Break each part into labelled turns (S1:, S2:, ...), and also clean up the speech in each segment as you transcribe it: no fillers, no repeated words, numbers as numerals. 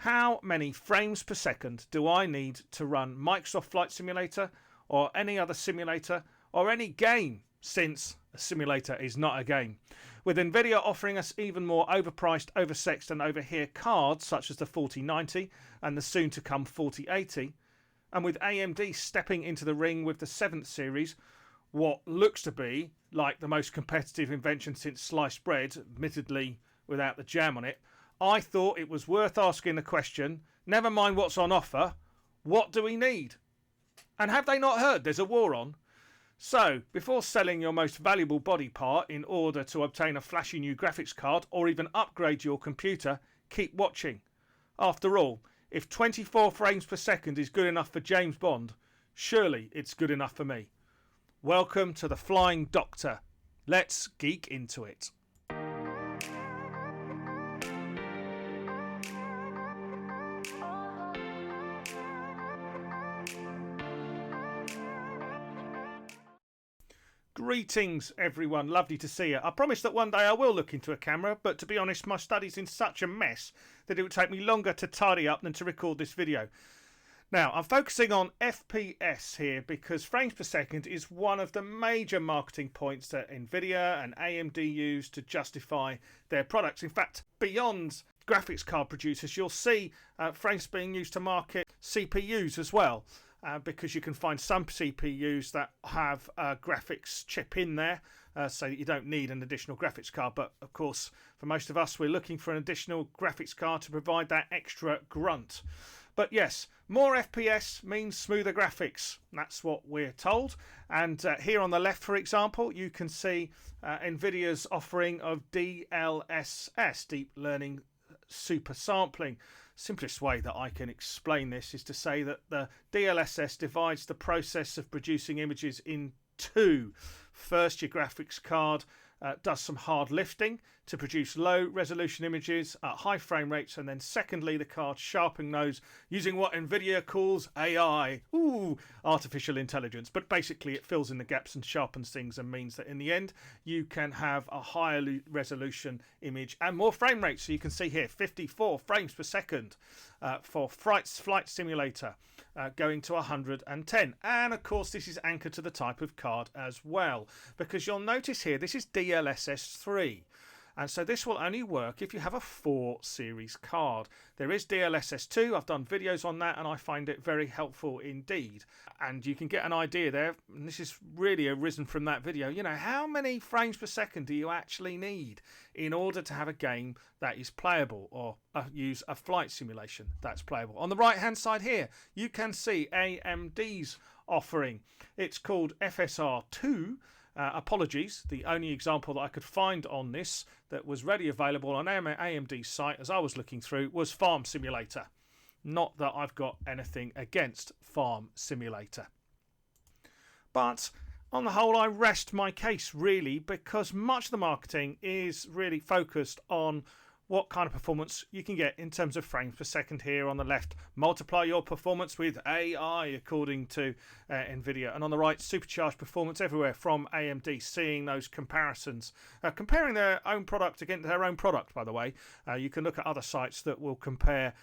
S1: How many frames per second do I need to run Microsoft Flight Simulator or any other simulator or any game, since a simulator is not a game? With NVIDIA offering us even more overpriced, oversexed and overhere cards such as the 4090 and the soon to come 4080, and with AMD stepping into the ring with the 7th series, what looks to be like the most competitive invention since sliced bread, admittedly without the jam on it, I thought it was worth asking the question, never mind what's on offer, what do we need? And have they not heard there's a war on? So, before selling your most valuable body part in order to obtain a flashy new graphics card or even upgrade your computer, keep watching. After all, if 24 frames per second is good enough for James Bond, surely it's good enough for me. Welcome to the Flying Doctor. Let's geek into it. Greetings everyone, lovely to see you. I promise that one day I will look into a camera, but to be honest my study's in such a mess that it would take me longer to tidy up than to record this video. Now I'm focusing on FPS here because frames per second is one of the major marketing points that NVIDIA and AMD use to justify their products. In fact, beyond graphics card producers, you'll see frames being used to market CPUs as well. Because you can find some CPUs that have a graphics chip in there, so that you don't need an additional graphics card. But of course, for most of us, we're looking for an additional graphics card to provide that extra grunt. But yes, more FPS means smoother graphics. That's what we're told. And here on the left, for example, you can see NVIDIA's offering of DLSS, Deep Learning Super Sampling. Simplest way that I can explain this is to say that the DLSS divides the process of producing images in two. First, your graphics card does some hard lifting to produce low resolution images at high frame rates, and then secondly the card sharpening those using what NVIDIA calls AI, artificial intelligence, but basically it fills in the gaps and sharpens things and means that in the end you can have a higher resolution image and more frame rates. So you can see here 54 frames per second for Flight Simulator, going to 110, and of course this is anchored to the type of card as well, because you'll notice here this is DLSS 3. And so this will only work if you have a 4 series card. There is DLSS 2, I've done videos on that and I find it very helpful indeed. And you can get an idea there, and this is really arisen from that video, you know, how many frames per second do you actually need in order to have a game that is playable, or use a flight simulation that's playable. On the right hand side here, you can see AMD's offering. It's called FSR 2. Apologies, the only example that I could find on this that was ready available on AMD's site as I was looking through was Farm Simulator. Not that I've got anything against Farm Simulator. But on the whole, I rest my case really, because much of the marketing is really focused on what kind of performance you can get in terms of frames per second here on the left. Multiply your performance with AI according to NVIDIA. And on the right, supercharged performance everywhere from AMD, seeing those comparisons. Comparing their own product against their own product, by the way. You can look at other sites that will compare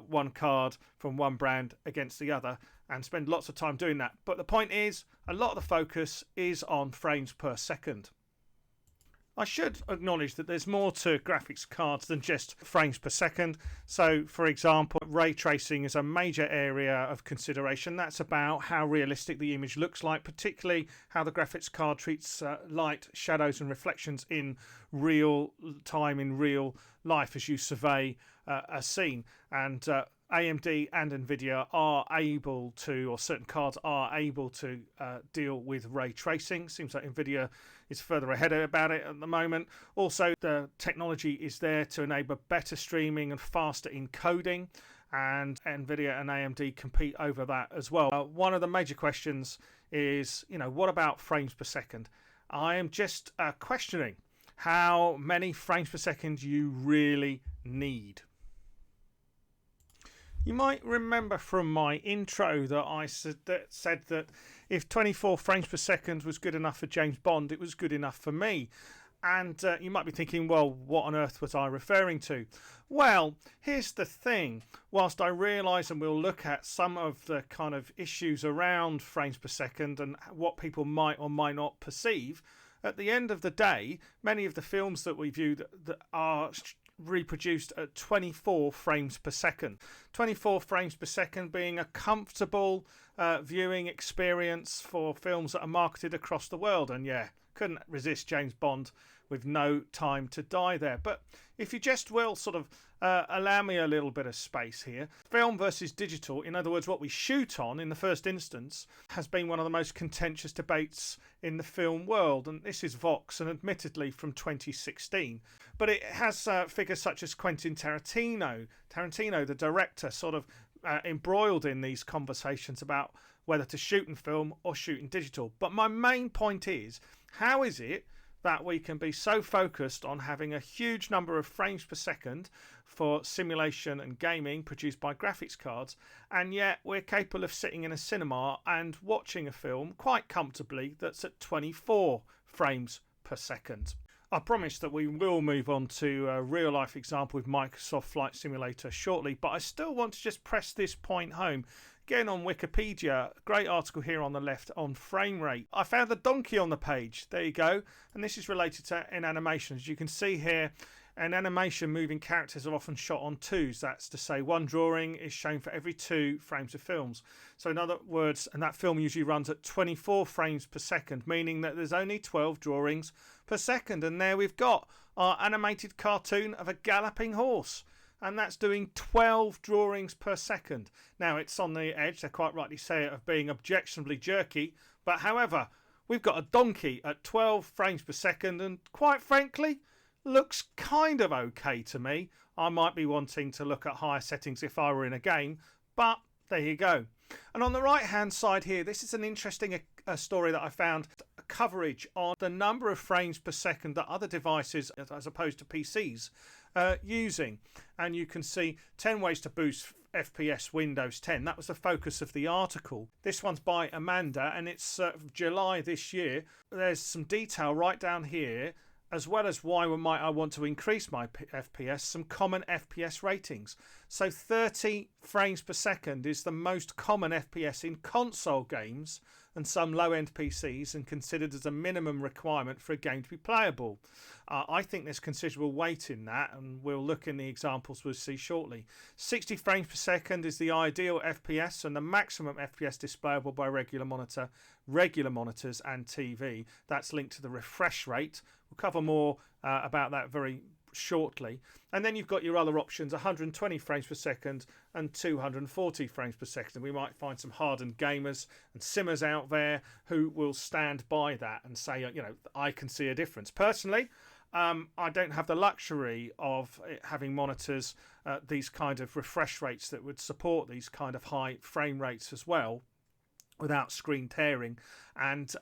S1: one card from one brand against the other and spend lots of time doing that. But the point is, a lot of the focus is on frames per second. I should acknowledge that there's more to graphics cards than just frames per second. So, for example, ray tracing is a major area of consideration. That's about how realistic the image looks like, particularly how the graphics card treats light, shadows and reflections in real time, in real life as you survey a scene. And AMD and NVIDIA are able to, or certain cards are able to deal with ray tracing. Seems like NVIDIA is further ahead about it at the moment. Also, the technology is there to enable better streaming and faster encoding, and NVIDIA and AMD compete over that as well. One of the major questions is, you know, what about frames per second? I am just questioning how many frames per second you really need. You might remember from my intro that I said that if 24 frames per second was good enough for James Bond, it was good enough for me. And you might be thinking, well, what on earth was I referring to? Well, here's the thing. Whilst I realise, and we'll look at some of the kind of issues around frames per second and what people might or might not perceive, at the end of the day, many of the films that we view that are reproduced at 24 frames per second. 24 frames per second being a comfortable viewing experience for films that are marketed across the world. And yeah, couldn't resist James Bond with No Time to Die there. But if you just will sort of allow me a little bit of space here. Film versus digital, in other words, what we shoot on in the first instance, has been one of the most contentious debates in the film world. And this is Vox, and admittedly from 2016. But it has figures such as Quentin Tarantino, the director, sort of embroiled in these conversations about whether to shoot in film or shoot in digital. But my main point is, how is it that we can be so focused on having a huge number of frames per second for simulation and gaming produced by graphics cards, and yet we're capable of sitting in a cinema and watching a film quite comfortably that's at 24 frames per second? I promise that we will move on to a real life example with Microsoft Flight Simulator shortly, but I still want to just press this point home. Again, on Wikipedia, great article here on the left on frame rate. I found the donkey on the page. There you go. And this is related to in animation. As you can see here, in animation, moving characters are often shot on twos. That's to say one drawing is shown for every 2 frames of films. So in other words, and that film usually runs at 24 frames per second, meaning that there's only 12 drawings per second. And there we've got our animated cartoon of a galloping horse. And that's doing 12 drawings per second. Now, it's on the edge, they quite rightly say it, of being objectionably jerky. But however, we've got a donkey at 12 frames per second, and quite frankly, looks kind of okay to me. I might be wanting to look at higher settings if I were in a game, but there you go. And on the right hand side here, this is an interesting story that I found, coverage on the number of frames per second that other devices, as opposed to PCs, using. And you can see 10 ways to boost FPS Windows 10. That was the focus of the article. This one's by Amanda, and it's July this year. There's some detail right down here, as well as why might I want to increase my FPS, some common FPS ratings. So 30 frames per second is the most common FPS in console games and some low-end PCs, and considered as a minimum requirement for a game to be playable. I think there's considerable weight in that, and we'll look in the examples we'll see shortly. 60 frames per second is the ideal FPS and the maximum FPS displayable by regular monitors and TV. That's linked to the refresh rate. We'll cover more about that very shortly. And then you've got your other options, 120 frames per second and 240 frames per second. We might find some hardened gamers and simmers out there who will stand by that and say, you know, I can see a difference. Personally, I don't have the luxury of having monitors these kind of refresh rates that would support these kind of high frame rates as well without screen tearing, and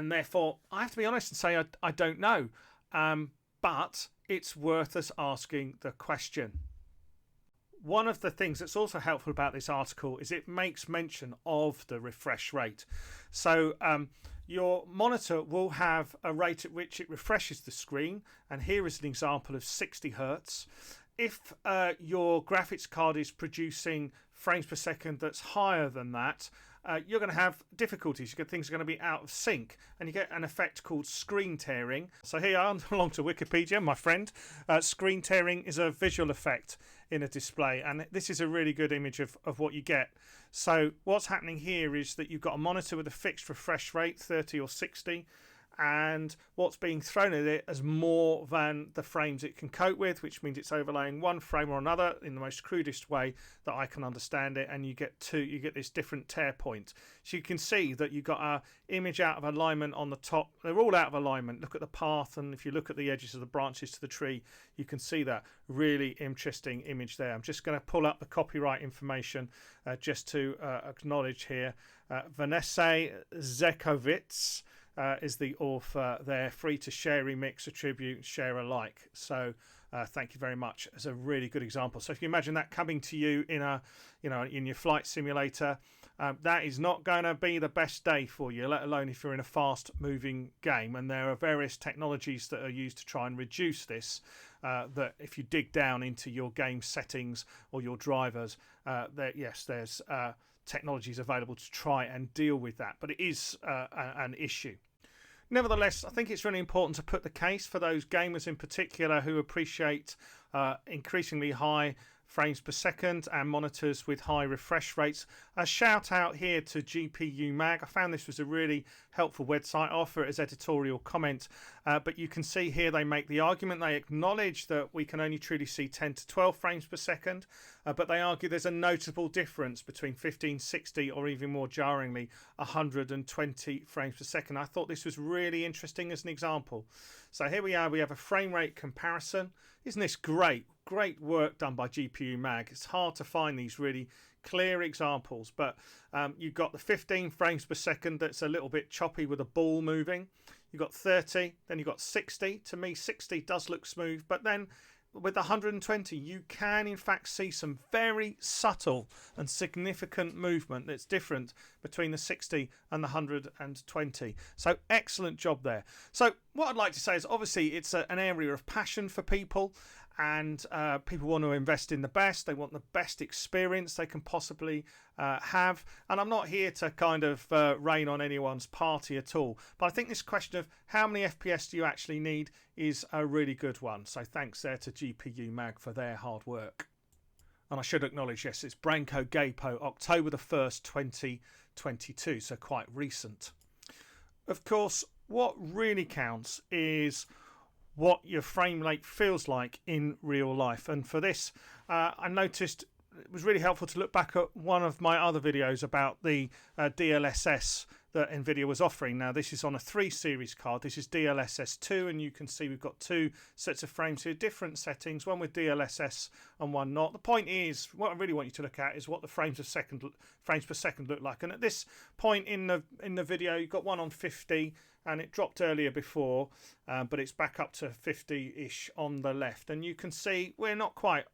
S1: therefore I have to be honest and say I don't know, but it's worth us asking the question. One of the things that's also helpful about this article is it makes mention of the refresh rate. So your monitor will have a rate at which it refreshes the screen, and here is an example of 60 Hertz. If your graphics card is producing frames per second that's higher than that, you're going to have difficulties. Things are going to be out of sync, and you get an effect called screen tearing. So here I am along to Wikipedia, my friend. Screen tearing is a visual effect in a display, and this is a really good image of what you get. So what's happening here is that you've got a monitor with a fixed refresh rate, 30 or 60, and what's being thrown at it as more than the frames it can cope with, which means it's overlaying one frame or another in the most crudest way that I can understand it, and you get this different tear point. So you can see that you've got an image out of alignment on the top. They're all out of alignment. Look at the path, and if you look at the edges of the branches to the tree, you can see that really interesting image there. I'm just going to pull up the copyright information just to acknowledge here. Vanessa Zekovits is the author there, free to share, remix, attribute, share alike. So thank you very much. It's a really good example. So if you imagine that coming to you in a, in your flight simulator, that is not going to be the best day for you, let alone if you're in a fast-moving game. And there are various technologies that are used to try and reduce this. That if you dig down into your game settings or your drivers, there's technologies available to try and deal with that. But it is an issue. Nevertheless, I think it's really important to put the case for those gamers in particular who appreciate increasingly high frames per second and monitors with high refresh rates. A shout out here to GPU Mag. I found this was a really helpful website. I'll offer it as editorial comment, but you can see here they make the argument. They acknowledge that we can only truly see 10 to 12 frames per second, but they argue there's a notable difference between 15, 60 or even more jarringly 120 frames per second. I thought this was really interesting as an example. So here we are, we have a frame rate comparison. Isn't this great? Great work done by GPU Mag. It's hard to find these really clear examples, but you've got the 15 frames per second that's a little bit choppy with a ball moving. You've got 30, then you've got 60. To me, 60 does look smooth, but then with 120, you can in fact see some very subtle and significant movement that's different between the 60 and the 120. So excellent job there. So what I'd like to say is obviously it's an area of passion for people, and people want to invest in the best. They want the best experience they can possibly have. And I'm not here to kind of rain on anyone's party at all. But I think this question of how many FPS do you actually need is a really good one. So thanks there to GPU Mag for their hard work. And I should acknowledge, yes, it's Branko Gapo, October the 1st, 2022. So quite recent. Of course, what really counts is what your frame rate feels like in real life. And for this, I noticed it was really helpful to look back at one of my other videos about the DLSS that NVIDIA was offering. Now, this is on a 3 series card. This is DLSS 2, and you can see we've got 2 sets of frames here, different settings, one with DLSS and one not. The point is, what I really want you to look at is what the frames per second look like. And at this point in the video, you've got one on 50, and it dropped earlier before, but it's back up to 50-ish on the left. And you can see we're not quite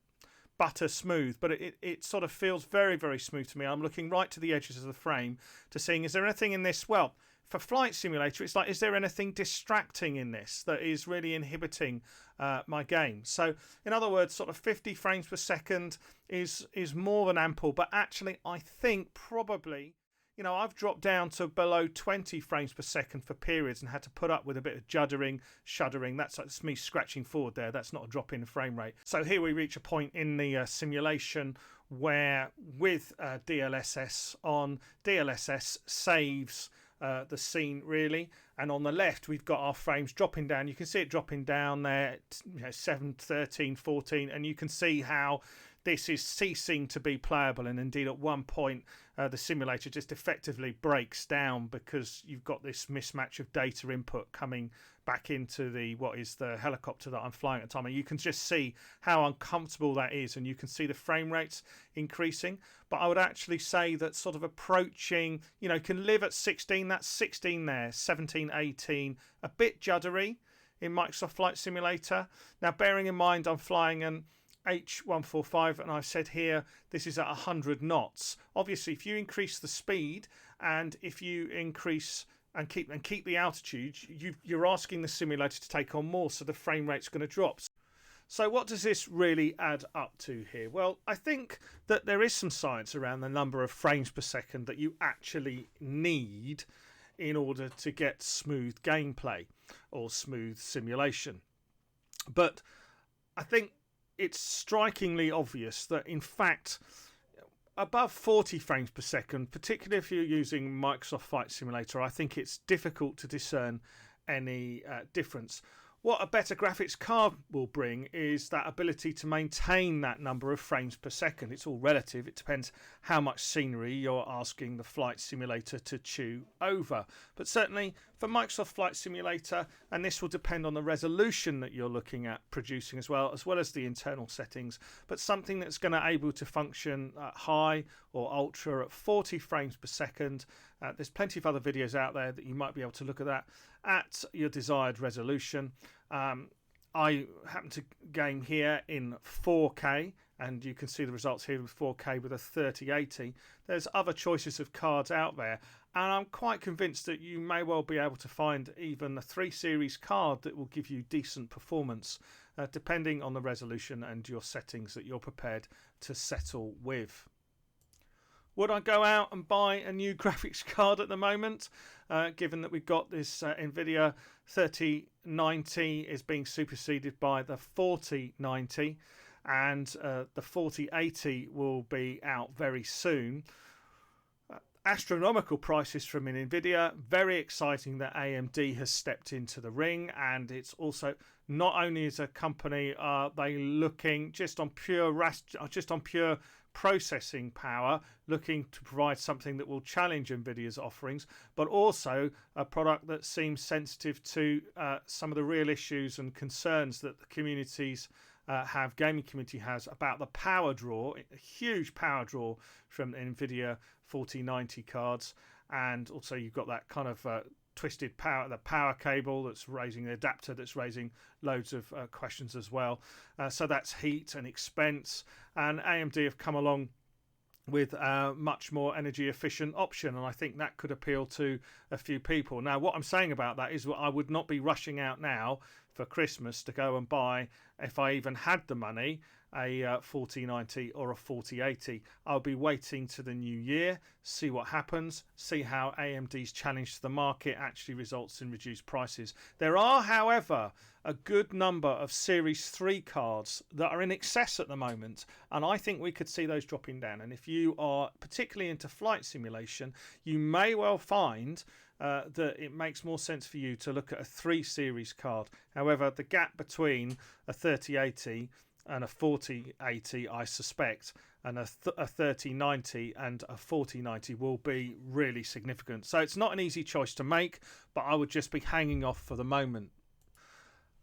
S1: butter smooth, but it sort of feels very, very smooth to me. I'm looking right to the edges of the frame to seeing, is there anything in this? Well, for Flight Simulator, it's like, is there anything distracting in this that is really inhibiting my game? So, in other words, sort of 50 frames per second is more than ample, but actually I think probably, I've dropped down to below 20 frames per second for periods and had to put up with a bit of juddering, shuddering. That's me scratching forward there. That's not a drop in frame rate. So here we reach a point in the simulation where with DLSS on, DLSS saves the scene really, and on the left we've got our frames dropping down. You can see it dropping down there, 7, 13, 14, and you can see how this is ceasing to be playable, and indeed at one point the simulator just effectively breaks down because you've got this mismatch of data input coming back into what is the helicopter that I'm flying at the time, and you can just see how uncomfortable that is, and you can see the frame rates increasing. But I would actually say that sort of approaching, can live at 16, that's 16 there, 17, 18, a bit juddery in Microsoft Flight Simulator. Now bearing in mind I'm flying an H145, and I've said here this is at 100 knots. Obviously, if you increase the speed and if you increase and keep the altitude, you're asking the simulator to take on more, so the frame rate's going to drop. So what does this really add up to here? Well, I think that there is some science around the number of frames per second that you actually need in order to get smooth gameplay or smooth simulation. But I think it's strikingly obvious that in fact above 40 frames per second, particularly if you're using Microsoft Flight Simulator, I think it's difficult to discern any difference. What a better graphics card will bring is that ability to maintain that number of frames per second. It's all relative. It depends how much scenery you're asking the Flight Simulator to chew over. But certainly for Microsoft Flight Simulator, and this will depend on the resolution that you're looking at producing as well as the internal settings, but something that's going to able to function at high or ultra at 40 frames per second. There's plenty of other videos out there that you might be able to look at that at your desired resolution. I happen to game here in 4K, and you can see the results here with 4K with a 3080. There's other choices of cards out there, and I'm quite convinced that you may well be able to find even a 3 Series card that will give you decent performance, depending on the resolution and your settings that you're prepared to settle with. Would I go out and buy a new graphics card at the moment, given that we've got this NVIDIA 3090 is being superseded by the 4090, and the 4080 will be out very soon. Astronomical prices from NVIDIA. Very exciting that AMD has stepped into the ring, and it's also not only as a company are they looking just on pure processing power, looking to provide something that will challenge NVIDIA's offerings, but also a product that seems sensitive to some of the real issues and concerns that the communities gaming community has about the power draw, a huge power draw from NVIDIA 4090 cards, and also you've got that kind of twisted power, the power cable that's raising the adapter, that's raising loads of questions as well. So that's heat and expense, and AMD have come along with a much more energy efficient option, and I think that could appeal to a few people. Now, what I'm saying about that is I would not be rushing out now for Christmas to go and buy, if I even had the money, a 4090 or a 4080. I'll be waiting to the new year, see what happens, see how AMD's challenge to the market actually results in reduced prices. There are, however, a good number of Series 3 cards that are in excess at the moment, and I think we could see those dropping down. And if you are particularly into flight simulation, you may well find that it makes more sense for you to look at a 3 Series card. However, the gap between a 3080 and a 4080, I suspect, and a 3090 and a 4090 will be really significant. So it's not an easy choice to make, but I would just be hanging off for the moment.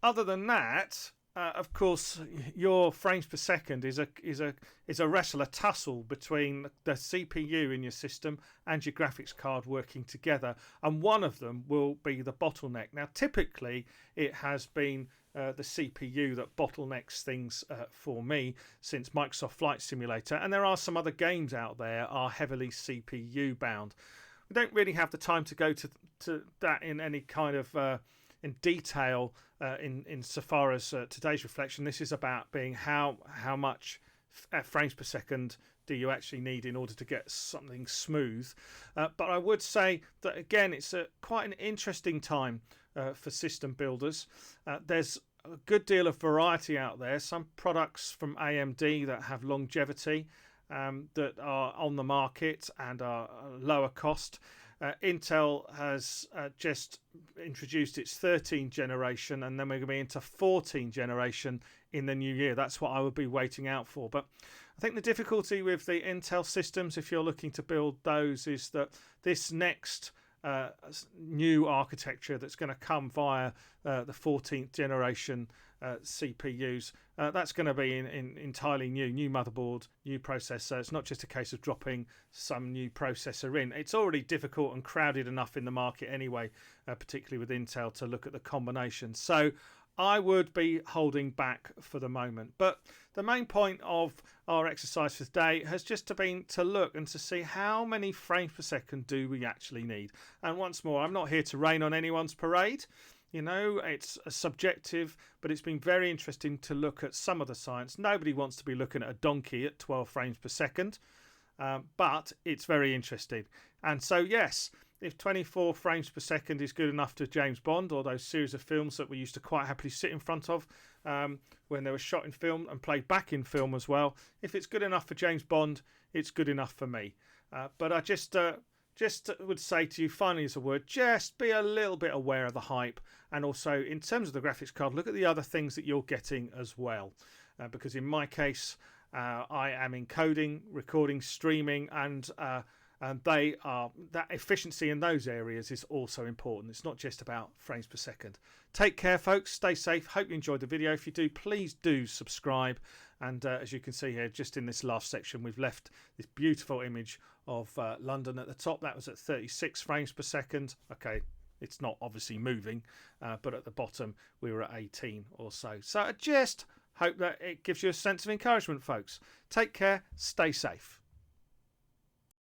S1: Other than that, of course, your frames per second is a wrestle, a tussle between the CPU in your system and your graphics card working together, and one of them will be the bottleneck. Now, typically, it has been the CPU that bottlenecks things for me since Microsoft Flight Simulator, and there are some other games out there are heavily CPU bound. We don't really have the time to go to that in any kind of in detail in so far as today's reflection. This is about being how much frames per second do you actually need in order to get something smooth. But I would say that again, it's quite an interesting time for system builders. There's a good deal of variety out there. Some products from AMD that have longevity that are on the market and are lower cost. Intel has just introduced its 13th generation, and then we're going to be into 14th generation in the new year. That's what I would be waiting out for. But I think the difficulty with the Intel systems, if you're looking to build those, is that this next new architecture that's going to come via the 14th generation CPUs, that's going to be entirely new motherboard, new processor. It's not just a case of dropping some new processor in. It's already difficult and crowded enough in the market anyway, particularly with Intel, to look at the combinations. So I would be holding back for the moment. But the main point of our exercise for today has just been to look and to see how many frames per second do we actually need. And once more, I'm not here to rain on anyone's parade. You know, it's subjective, but it's been very interesting to look at some of the science. Nobody wants to be looking at a donkey at 12 frames per second, but it's very interesting. And so, yes, if 24 frames per second is good enough to James Bond or those series of films that we used to quite happily sit in front of when they were shot in film and played back in film as well, if it's good enough for James Bond, it's good enough for me. But I just would say to you, finally as a word, just be a little bit aware of the hype, and also in terms of the graphics card, look at the other things that you're getting as well, because in my case I am encoding, recording, streaming, and that efficiency in those areas is also important. It's not just about frames per second. Take care, folks. Stay safe. Hope you enjoyed the video. If you do, please do subscribe. And as you can see here, just in this last section, we've left this beautiful image of London at the top. That was at 36 frames per second. Okay, It's not obviously moving, but at the bottom we were at 18 or so. So I just hope that it gives you a sense of encouragement, folks. Take care, stay safe.